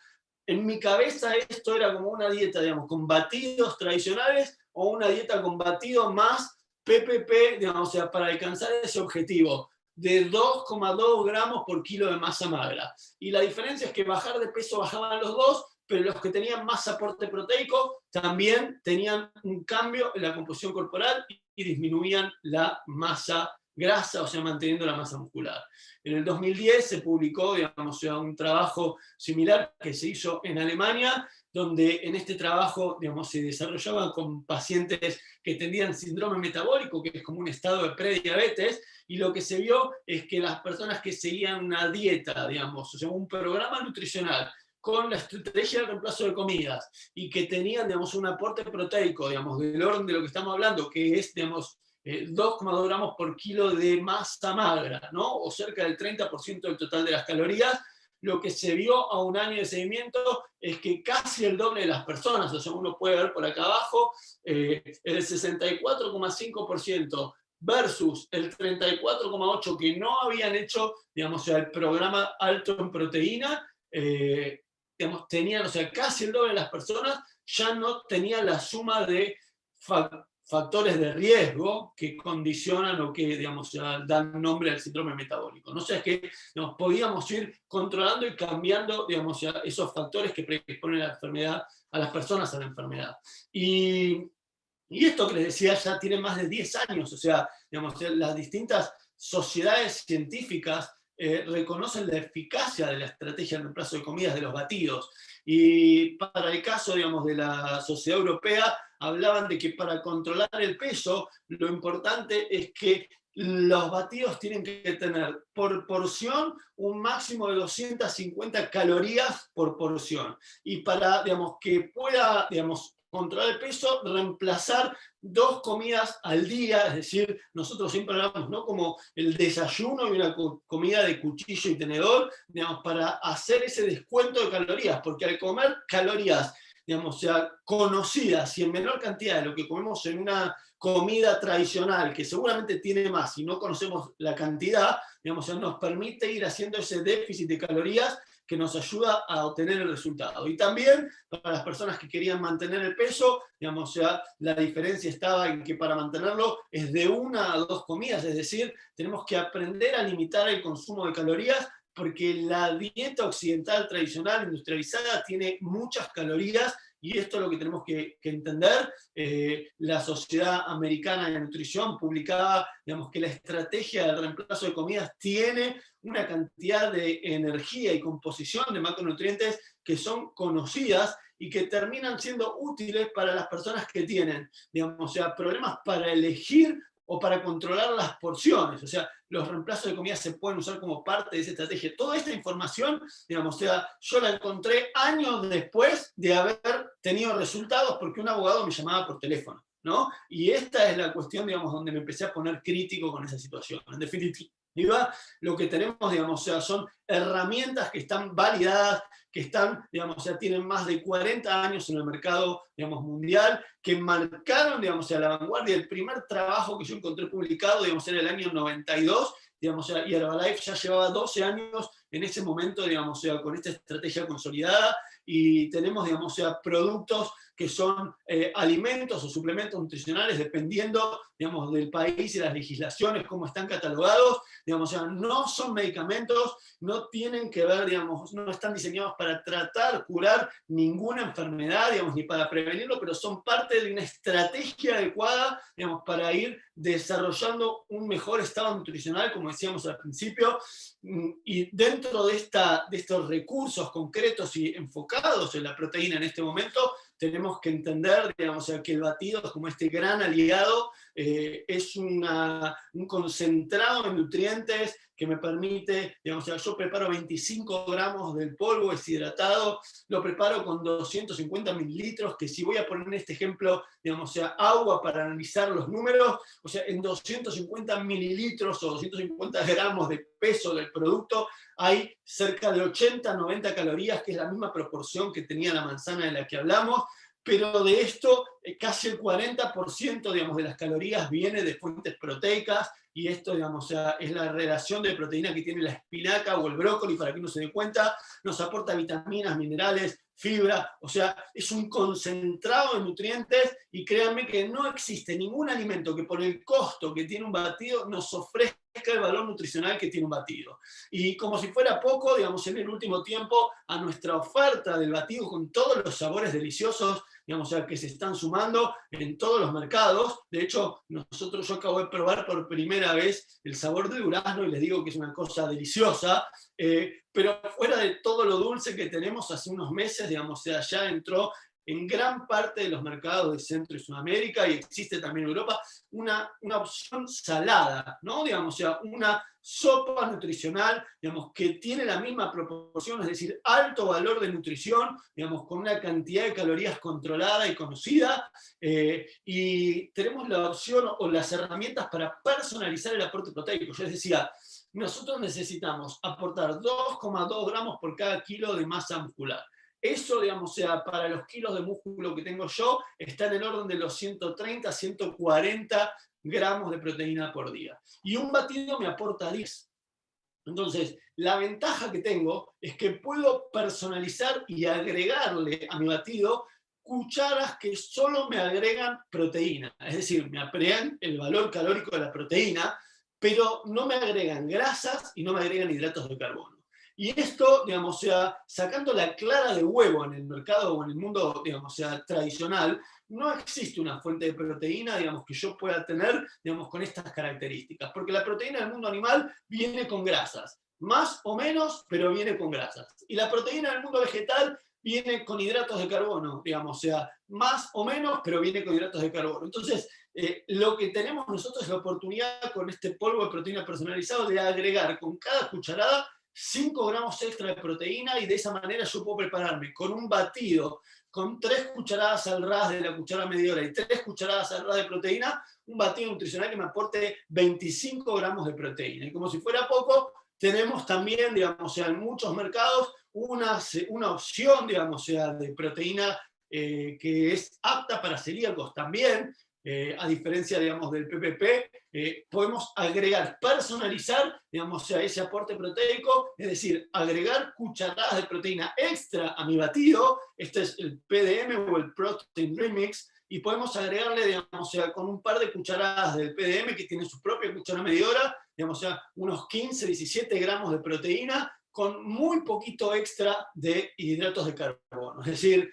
En mi cabeza esto era como una dieta, digamos, con batidos tradicionales o una dieta con batidos más PPP, digamos, o sea, para alcanzar ese objetivo de 2,2 gramos por kilo de masa magra. Y la diferencia es que bajar de peso bajaban los dos, pero los que tenían más aporte proteico también tenían un cambio en la composición corporal y disminuían la masa grasa, o sea, manteniendo la masa muscular. En el 2010 se publicó, digamos, un trabajo similar que se hizo en Alemania, donde en este trabajo, digamos, se desarrollaba con pacientes que tenían síndrome metabólico, que es como un estado de prediabetes, y lo que se vio es que las personas que seguían una dieta, digamos, o sea, un programa nutricional con la estrategia del reemplazo de comidas y que tenían, digamos, un aporte proteico, digamos, del orden de lo que estamos hablando, que es, digamos, 2,2 gramos por kilo de masa magra, ¿no? O cerca del 30% del total de las calorías. Lo que se vio a un año de seguimiento es que casi el doble de las personas, o sea, uno puede ver por acá abajo, el 64,5% versus el 34,8% que no habían hecho, digamos, el programa alto en proteína, digamos, tenían, o sea, casi el doble de las personas ya no tenían la suma de factores de riesgo que condicionan o que, digamos, dan nombre al síndrome metabólico. No sé, es que, digamos, podíamos ir controlando y cambiando, digamos, esos factores que predisponen a la enfermedad, a las personas a la enfermedad. Y esto que les decía ya tiene más de 10 años, o sea, digamos, las distintas sociedades científicas reconocen la eficacia de la estrategia de reemplazo de comidas de los batidos. Y para el caso, digamos, de la Sociedad Europea, hablaban de que para controlar el peso, lo importante es que los batidos tienen que tener por porción un máximo de 250 calorías por porción. Y para, digamos, que pueda, digamos, controlar el peso, reemplazar 2 comidas al día, es decir, nosotros siempre hablamos, ¿no?, como el desayuno y una comida de cuchillo y tenedor, digamos, para hacer ese descuento de calorías, porque al comer calorías, digamos, conocidas y en menor cantidad de lo que comemos en una comida tradicional, que seguramente tiene más y no conocemos la cantidad, digamos, nos permite ir haciendo ese déficit de calorías que nos ayuda a obtener el resultado. Y también para las personas que querían mantener el peso, digamos, o sea, la diferencia estaba en que para mantenerlo es de 1 a 2 comidas, es decir, tenemos que aprender a limitar el consumo de calorías porque la dieta occidental tradicional, industrializada, tiene muchas calorías y esto es lo que tenemos que entender. La Sociedad Americana de Nutrición publicaba, digamos, que la estrategia del reemplazo de comidas tiene una cantidad de energía y composición de macronutrientes que son conocidas y que terminan siendo útiles para las personas que tienen, digamos, o sea, problemas para elegir o para controlar las porciones. O sea, los reemplazos de comida se pueden usar como parte de esa estrategia. Toda esta información, digamos, o sea, yo la encontré años después de haber tenido resultados porque un abogado me llamaba por teléfono, ¿no? Y esta es la cuestión, digamos, donde me empecé a poner crítico con esa situación. En definitiva, lo que tenemos, digamos, o sea, son herramientas que están validadas, que están, digamos, o sea, tienen más de 40 años en el mercado, digamos, mundial, que marcaron, digamos, o sea, la vanguardia. El primer trabajo que yo encontré publicado, digamos, era el año 92, digamos, o sea, y Herbalife ya llevaba 12 años en ese momento, digamos, o sea, con esta estrategia consolidada, y tenemos, digamos, o sea, productos que son alimentos o suplementos nutricionales, dependiendo, digamos, del país y las legislaciones, cómo están catalogados, digamos, o sea, no son medicamentos, no tienen que ver, digamos, no están diseñados para tratar, curar ninguna enfermedad, digamos, ni para prevenirlo, pero son parte de una estrategia adecuada, digamos, para ir desarrollando un mejor estado nutricional, como decíamos al principio, y dentro de estos recursos concretos y enfocados en la proteína en este momento, tenemos que entender, digamos, que el batido como este gran aliado, es un concentrado en nutrientes que me permite, digamos, yo preparo 25 gramos del polvo deshidratado, lo preparo con 250 mililitros, que si voy a poner en este ejemplo, digamos, o sea, agua para analizar los números, o sea, en 250 mililitros o 250 gramos de peso del producto hay cerca de 80-90 calorías, que es la misma proporción que tenía la manzana de la que hablamos, pero de esto casi el 40%, digamos, de las calorías viene de fuentes proteicas, y esto, digamos, o sea, es la relación de proteína que tiene la espinaca o el brócoli, para que uno se dé cuenta, nos aporta vitaminas, minerales, fibra, o sea, es un concentrado de nutrientes, y créanme que no existe ningún alimento que por el costo que tiene un batido nos ofrezca el valor nutricional que tiene un batido. Y como si fuera poco, digamos, en el último tiempo, a nuestra oferta del batido con todos los sabores deliciosos, digamos, o sea, que se están sumando en todos los mercados. De hecho, yo acabo de probar por primera vez el sabor de durazno y les digo que es una cosa deliciosa, pero fuera de todo lo dulce que tenemos hace unos meses, digamos, o sea, ya entró en gran parte de los mercados de Centro y Sudamérica, y existe también en Europa, una opción salada, ¿no? Digamos, o sea, una sopa nutricional, digamos, que tiene la misma proporción, es decir, alto valor de nutrición, digamos, con una cantidad de calorías controlada y conocida, y tenemos la opción o las herramientas para personalizar el aporte proteico. Yo les decía, nosotros necesitamos aportar 2,2 gramos por cada kilo de masa muscular. Eso, digamos, o sea, para los kilos de músculo que tengo yo, está en el orden de los 130, 140 gramos de proteína por día. Y un batido me aporta 10. Entonces, la ventaja que tengo es que puedo personalizar y agregarle a mi batido cucharas que solo me agregan proteína. Es decir, me agregan el valor calórico de la proteína, pero no me agregan grasas y no me agregan hidratos de carbono. Y esto, digamos, o sea, sacando la clara de huevo en el mercado o en el mundo, digamos, o sea, tradicional, no existe una fuente de proteína, digamos, que yo pueda tener, digamos, con estas características, porque la proteína del mundo animal viene con grasas, más o menos, pero viene con grasas. Y la proteína del mundo vegetal viene con hidratos de carbono, digamos, o sea, más o menos, pero viene con hidratos de carbono. Entonces, lo que tenemos nosotros es la oportunidad con este polvo de proteína personalizado de agregar con cada cucharada 5 gramos extra de proteína, y de esa manera yo puedo prepararme con un batido con 3 cucharadas al ras de la cuchara medidora y 3 cucharadas al ras de proteína, un batido nutricional que me aporte 25 gramos de proteína. Y como si fuera poco, tenemos también, digamos, o sea, en muchos mercados una opción, digamos, o sea, de proteína que es apta para celíacos también, a diferencia, digamos, del PPP, podemos agregar, personalizar, digamos, a ese aporte proteico, es decir, agregar cucharadas de proteína extra a mi batido. Este es el PDM o el Protein Remix, y podemos agregarle, digamos, con un par de cucharadas del PDM, que tiene su propia cuchara medidora, digamos, unos 15, 17 gramos de proteína, con muy poquito extra de hidratos de carbono. Es decir,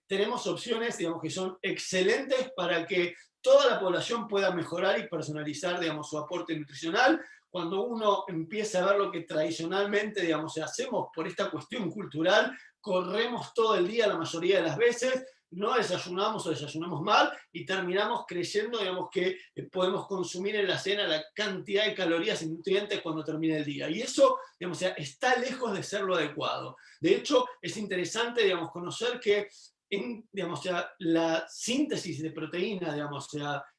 tenemos opciones, digamos, que son excelentes para que toda la población pueda mejorar y personalizar, digamos, su aporte nutricional. Cuando uno empieza a ver lo que tradicionalmente, digamos, hacemos por esta cuestión cultural, corremos todo el día la mayoría de las veces, no desayunamos o desayunamos mal y terminamos creyendo, digamos, que podemos consumir en la cena la cantidad de calorías y nutrientes cuando termine el día. Y eso, digamos, está lejos de ser lo adecuado. De hecho, es interesante, digamos, conocer que digamos, la síntesis de proteína, digamos,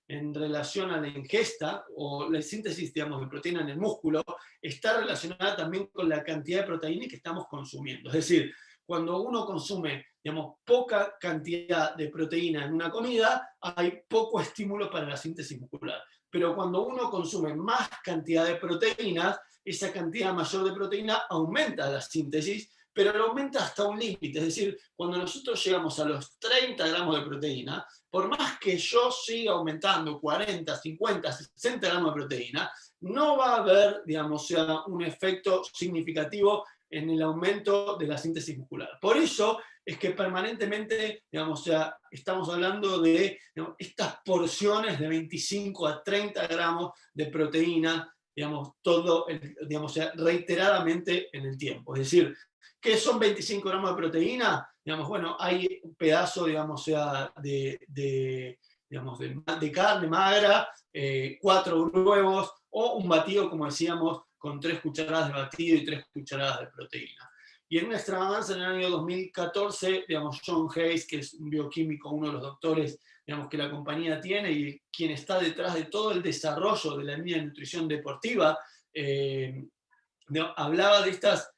en relación a la ingesta o la síntesis, digamos, de proteína en el músculo, está relacionada también con la cantidad de proteína que estamos consumiendo. Es decir, cuando uno consume, digamos, poca cantidad de proteína en una comida, hay poco estímulo para la síntesis muscular. Pero cuando uno consume más cantidad de proteínas, esa cantidad mayor de proteína aumenta la síntesis, pero lo aumenta hasta un límite. Es decir, cuando nosotros llegamos a los 30 gramos de proteína, por más que yo siga aumentando 40, 50, 60 gramos de proteína, no va a haber, digamos, un efecto significativo en el aumento de la síntesis muscular. Por eso es que permanentemente, digamos, estamos hablando de, digamos, estas porciones de 25 a 30 gramos de proteína, digamos, digamos, reiteradamente en el tiempo. Es decir, ¿qué son 25 gramos de proteína? Digamos, bueno, hay un pedazo, digamos, digamos, de carne magra, 4 huevos, o un batido, como decíamos, con 3 cucharadas de batido y 3 cucharadas de proteína. Y en una extravaganza en el año 2014, digamos, John Hayes, que es un bioquímico, uno de los doctores, digamos, que la compañía tiene y quien está detrás de todo el desarrollo de la línea de nutrición deportiva, hablaba de estas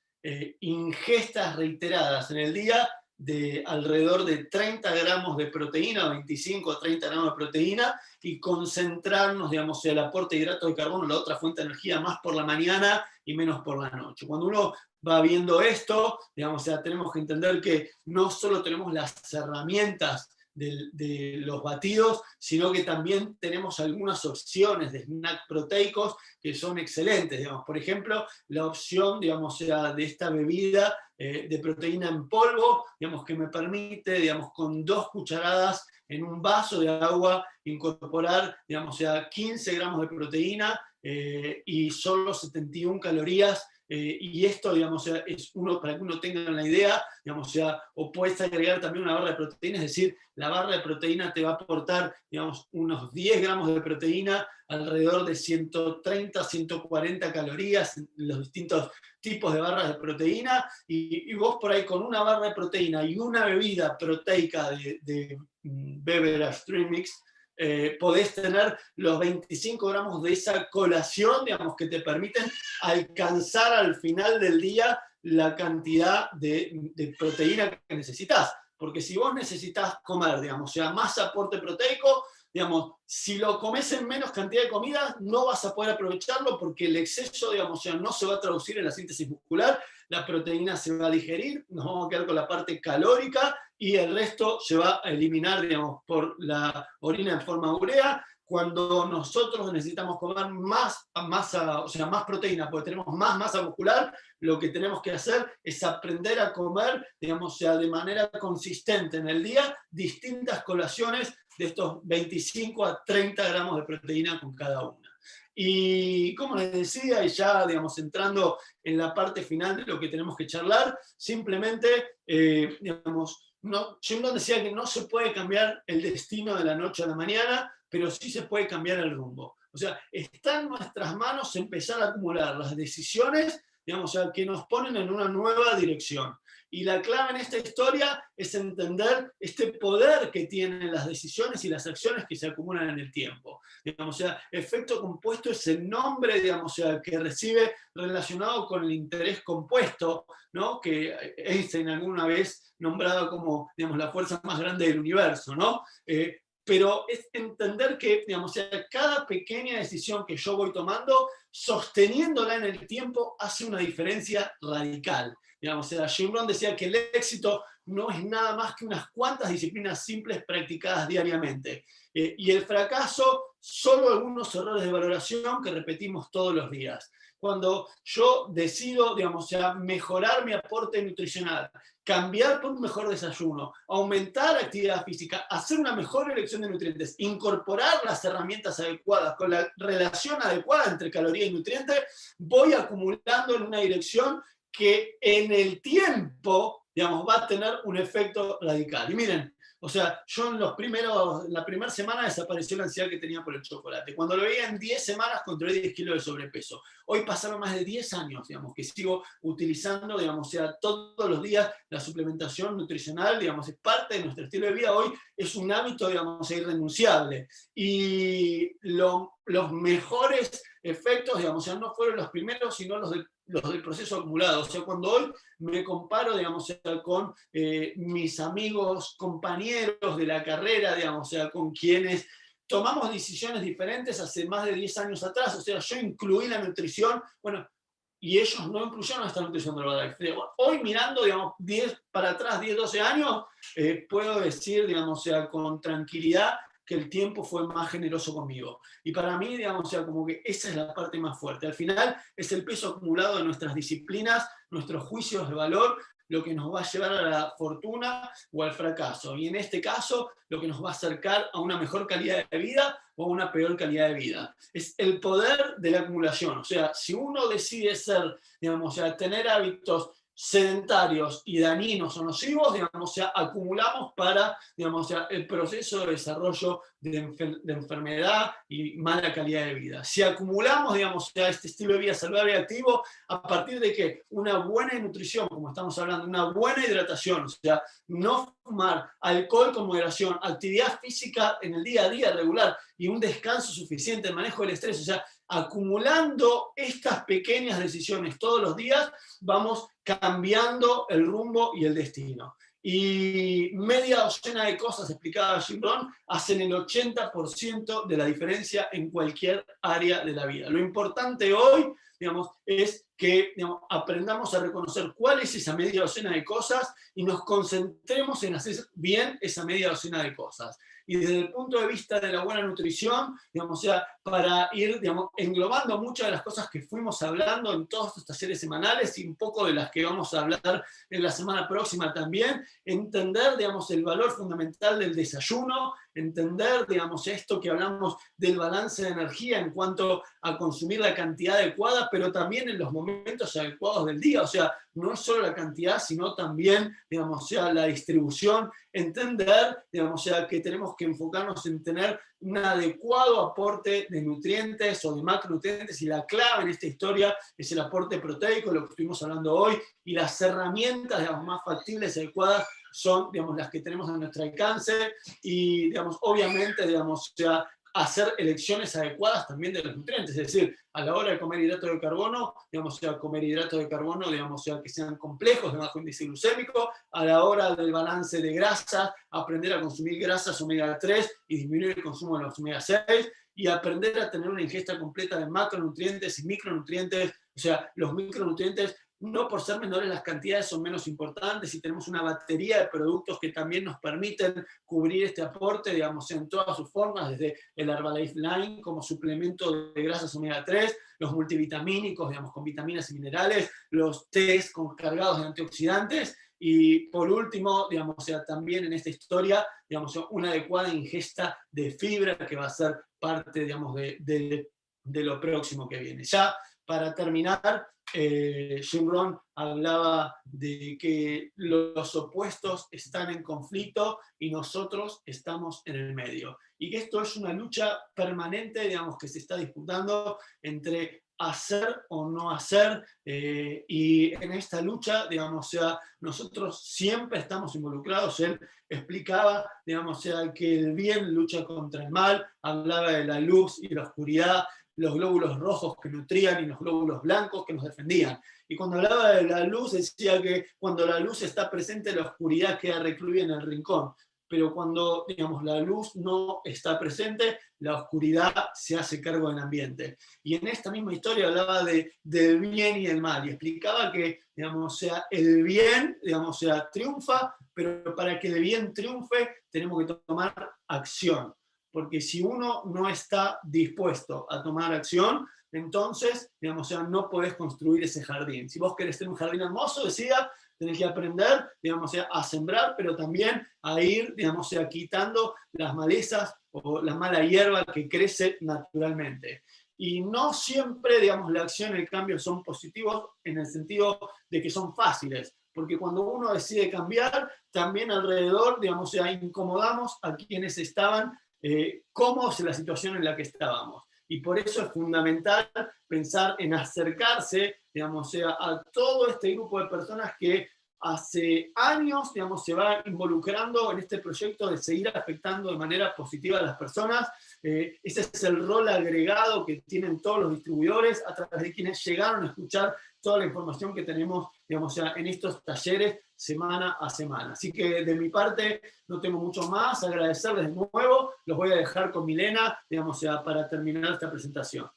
ingestas reiteradas en el día de alrededor de 30 gramos de proteína, 25 a 30 gramos de proteína, y concentrarnos, digamos, el aporte de hidratos de carbono, la otra fuente de energía, más por la mañana y menos por la noche. Cuando uno va viendo esto, digamos, tenemos que entender que no solo tenemos las herramientas de los batidos, sino que también tenemos algunas opciones de snack proteicos que son excelentes. Digamos, por ejemplo, la opción, digamos, de esta bebida de proteína en polvo, digamos, que me permite, digamos, con 2 cucharadas en un vaso de agua incorporar, digamos, 15 gramos de proteína y solo 71 calorías. Y esto, digamos, es para que uno tenga la idea, digamos, o puedes agregar también una barra de proteína, es decir, la barra de proteína te va a aportar, digamos, unos 10 gramos de proteína, alrededor de 130, 140 calorías en los distintos tipos de barras de proteína, y vos por ahí con una barra de proteína y una bebida proteica de Beverage Stream Mix, podés tener los 25 gramos de esa colación, digamos, que te permiten alcanzar al final del día la cantidad de proteína que necesitas. Porque si vos necesitas comer, digamos, más aporte proteico, digamos, si lo comes en menos cantidad de comida, no vas a poder aprovecharlo porque el exceso, digamos, no se va a traducir en la síntesis muscular, la proteína se va a digerir, nos vamos a quedar con la parte calórica y el resto se va a eliminar, digamos, por la orina en forma urea. Cuando nosotros necesitamos comer más masa, o sea, más proteína, porque tenemos más masa muscular, lo que tenemos que hacer es aprender a comer, digamos, de manera consistente en el día, distintas colaciones de estos 25 a 30 gramos de proteína con cada una. Y como les decía, y ya, digamos, entrando en la parte final de lo que tenemos que charlar, simplemente, digamos, yo decía que no se puede cambiar el destino de la noche a la mañana, pero sí se puede cambiar el rumbo. O sea, está en nuestras manos empezar a acumular las decisiones, digamos, que nos ponen en una nueva dirección. Y la clave en esta historia es entender este poder que tienen las decisiones y las acciones que se acumulan en el tiempo. Digamos, efecto compuesto es el nombre, digamos, que recibe relacionado con el interés compuesto, ¿no? Que Einstein alguna vez nombrado como, digamos, la fuerza más grande del universo, ¿no? pero es entender que, digamos, o sea, cada pequeña decisión que yo voy tomando, sosteniéndola en el tiempo, hace una diferencia radical. Digamos, o sea, Jim Rohn decía que el éxito no es nada más que unas cuantas disciplinas simples practicadas diariamente. Y el fracaso, solo algunos errores de valoración que repetimos todos los días. Cuando yo decido, digamos, o sea, mejorar mi aporte nutricional, cambiar por un mejor desayuno, aumentar la actividad física, hacer una mejor elección de nutrientes, incorporar las herramientas adecuadas con la relación adecuada entre caloría y nutriente, voy acumulando en una dirección que en el tiempo, digamos, va a tener un efecto radical. Y miren, o sea, yo en la primera semana desapareció la ansiedad que tenía por el chocolate. Cuando lo veía en 10 semanas controlé 10 kilos de sobrepeso. Hoy pasaron más de 10 años, digamos, que sigo utilizando, digamos, o sea, todos los días la suplementación nutricional, digamos, es parte de nuestro estilo de vida. Hoy es un hábito, digamos, irrenunciable. Y los mejores efectos, digamos, o sea, no fueron los primeros, sino los del proceso acumulado. O sea, cuando hoy me comparo, digamos, o sea, con mis amigos, compañeros de la carrera, digamos, o sea, con quienes tomamos decisiones diferentes hace más de 10 años atrás. O sea, yo incluí la nutrición, bueno, y ellos no incluyeron esta nutrición de Herbalife. Hoy mirando, digamos, 10 para atrás, 10, 12 años, puedo decir, digamos, o sea, con tranquilidad que el tiempo fue más generoso conmigo. Y para mí, digamos, o sea, como que esa es la parte más fuerte. Al final es el peso acumulado de nuestras disciplinas, nuestros juicios de valor, lo que nos va a llevar a la fortuna o al fracaso. Y en este caso, lo que nos va a acercar a una mejor calidad de vida o a una peor calidad de vida. Es el poder de la acumulación. O sea, si uno decide ser, digamos, o sea, tener hábitos sedentarios y dañinos o nocivos, digamos, o sea, acumulamos para, digamos, o sea, el proceso de desarrollo de enfermedad y mala calidad de vida. Si acumulamos, digamos, o sea, este estilo de vida saludable y activo, a partir de que una buena nutrición, como estamos hablando, una buena hidratación, o sea, no fumar, alcohol con moderación, actividad física en el día a día regular y un descanso suficiente, el manejo del estrés, o sea, acumulando estas pequeñas decisiones todos los días, vamos cambiando el rumbo y el destino. Y media docena de cosas explicadas Jim Rohn hacen el 80% de la diferencia en cualquier área de la vida. Lo importante hoy, digamos, es que, digamos, aprendamos a reconocer cuál es esa media docena de cosas y nos concentremos en hacer bien esa media docena de cosas. Y desde el punto de vista de la buena nutrición, digamos, o sea, para ir, digamos, englobando muchas de las cosas que fuimos hablando en todos estos talleres semanales y un poco de las que vamos a hablar en la semana próxima también, entender, digamos, el valor fundamental del desayuno, entender, digamos, esto que hablamos del balance de energía en cuanto a consumir la cantidad adecuada, pero también en los momentos adecuados del día. O sea, no es solo la cantidad, sino también, digamos, o sea, la distribución, entender, digamos, o sea, que tenemos que enfocarnos en tener un adecuado aporte de nutrientes o de macronutrientes, y la clave en esta historia es el aporte proteico, lo que estuvimos hablando hoy, y las herramientas, digamos, más factibles y adecuadas son, digamos, las que tenemos a nuestro alcance, y, digamos, obviamente, digamos, o sea, hacer elecciones adecuadas también de los nutrientes, es decir, a la hora de comer hidratos de carbono, digamos, o sea, comer hidratos de carbono, digamos, o sea, que sean complejos, de bajo índice glucémico, a la hora del balance de grasas, aprender a consumir grasas omega 3 y disminuir el consumo de los omega 6, y aprender a tener una ingesta completa de macronutrientes y micronutrientes. O sea, los micronutrientes, no por ser menores las cantidades, son menos importantes, y tenemos una batería de productos que también nos permiten cubrir este aporte, digamos, en todas sus formas, desde el Herbalife Line como suplemento de grasas omega 3, los multivitamínicos, digamos, con vitaminas y minerales, los tés cargados de antioxidantes, y por último, digamos, o sea, también en esta historia, digamos, una adecuada ingesta de fibra que va a ser parte, digamos, de lo próximo que viene. Ya para terminar, Jim Rohn hablaba de que los opuestos están en conflicto y nosotros estamos en el medio. Y que esto es una lucha permanente, digamos, que se está disputando entre hacer o no hacer, y en esta lucha, digamos, o sea, nosotros siempre estamos involucrados. Él explicaba, digamos, o sea, que el bien lucha contra el mal, hablaba de la luz y la oscuridad, los glóbulos rojos que nutrían y los glóbulos blancos que nos defendían. Y cuando hablaba de la luz, decía que cuando la luz está presente, la oscuridad queda recluida en el rincón. pero cuando, digamos, la luz no está presente, la oscuridad se hace cargo del ambiente. Y en esta misma historia hablaba del bien y del mal, y explicaba que, digamos, sea, el bien, digamos, sea, triunfa, pero para que el bien triunfe tenemos que tomar acción. Porque si uno no está dispuesto a tomar acción, entonces, digamos, o sea, no podés construir ese jardín. Si vos querés tener un jardín hermoso, decía, tenés que aprender, digamos, o sea, a sembrar, pero también a ir, digamos, o sea, quitando las malezas o la mala hierba que crece naturalmente. Y no siempre, digamos, la acción y el cambio son positivos en el sentido de que son fáciles, porque cuando uno decide cambiar, también alrededor, digamos, o sea, incomodamos a quienes estaban cómodos en la situación en la que estábamos. Y por eso es fundamental pensar en acercarse, digamos, o sea, a todo este grupo de personas que hace años, digamos, se va involucrando en este proyecto de seguir afectando de manera positiva a las personas. Ese es el rol agregado que tienen todos los distribuidores a través de quienes llegaron a escuchar toda la información que tenemos, digamos, en estos talleres semana a semana. Así que de mi parte no tengo mucho más, agradecerles de nuevo, los voy a dejar con Milena, digamos, para terminar esta presentación.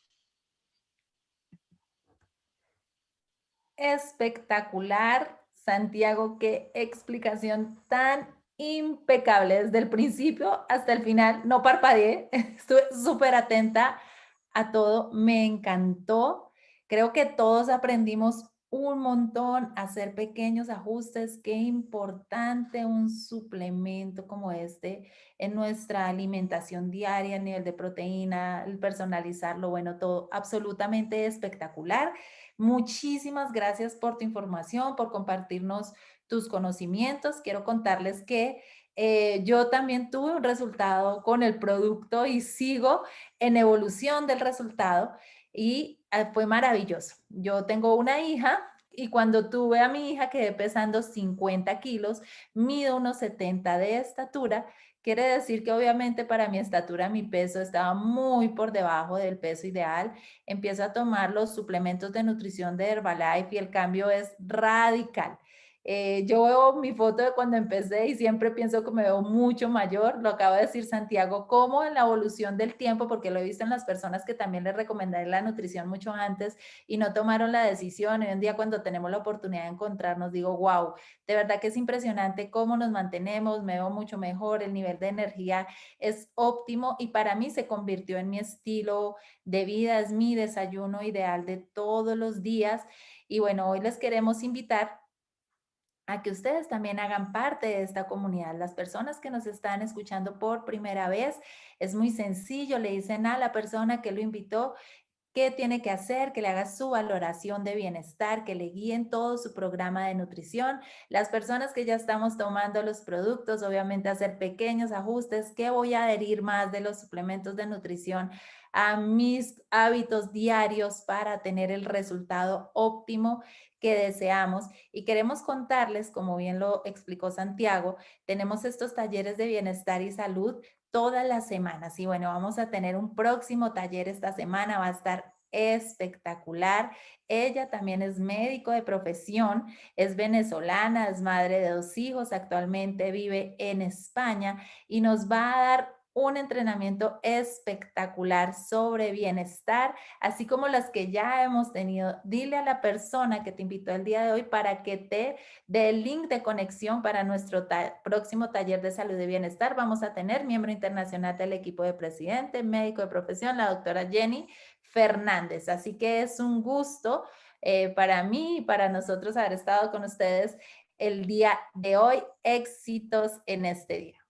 Espectacular, Santiago, qué explicación tan impecable desde el principio hasta el final. No parpadeé, estuve súper atenta a todo, me encantó. Creo que todos aprendimos un montón a hacer pequeños ajustes. Qué importante un suplemento como este en nuestra alimentación diaria a nivel de proteína, el personalizarlo, bueno, todo absolutamente espectacular. Muchísimas gracias por tu información, por compartirnos tus conocimientos. Quiero contarles que yo también tuve un resultado con el producto y sigo en evolución del resultado y fue maravilloso. Yo tengo una hija y cuando tuve a mi hija quedé pesando 50 kilos, mido unos 70 de estatura. Quiere decir que obviamente para mi estatura mi peso estaba muy por debajo del peso ideal. Empiezo a tomar los suplementos de nutrición de Herbalife y el cambio es radical. Yo veo mi foto de cuando empecé y siempre pienso que me veo mucho mayor. Lo acaba de decir Santiago, como en la evolución del tiempo, porque lo he visto en las personas que también les recomendé la nutrición mucho antes y no tomaron la decisión. Hoy en día cuando tenemos la oportunidad de encontrarnos, digo, wow, de verdad que es impresionante cómo nos mantenemos, me veo mucho mejor, el nivel de energía es óptimo y para mí se convirtió en mi estilo de vida, es mi desayuno ideal de todos los días. Y bueno, hoy les queremos invitar a que ustedes también hagan parte de esta comunidad. Las personas que nos están escuchando por primera vez, es muy sencillo, le dicen a la persona que lo invitó qué tiene que hacer, que le haga su valoración de bienestar, que le guíen todo su programa de nutrición. Las personas que ya estamos tomando los productos, obviamente hacer pequeños ajustes, que voy a adherir más de los suplementos de nutrición a mis hábitos diarios para tener el resultado óptimo que deseamos. Y queremos contarles, como bien lo explicó Santiago, tenemos estos talleres de bienestar y salud todas las semanas. Y bueno, vamos a tener un próximo taller esta semana, va a estar espectacular. Ella también es médico de profesión, es venezolana, es madre de 2 hijos, actualmente vive en España y nos va a dar un entrenamiento espectacular sobre bienestar, así como las que ya hemos tenido. Dile a la persona que te invitó el día de hoy para que te dé el link de conexión para nuestro próximo taller de salud y bienestar. Vamos a tener miembro internacional del equipo de presidente, médico de profesión, la doctora Jenny Fernández. Así que es un gusto para mí y para nosotros haber estado con ustedes el día de hoy. Éxitos en este día.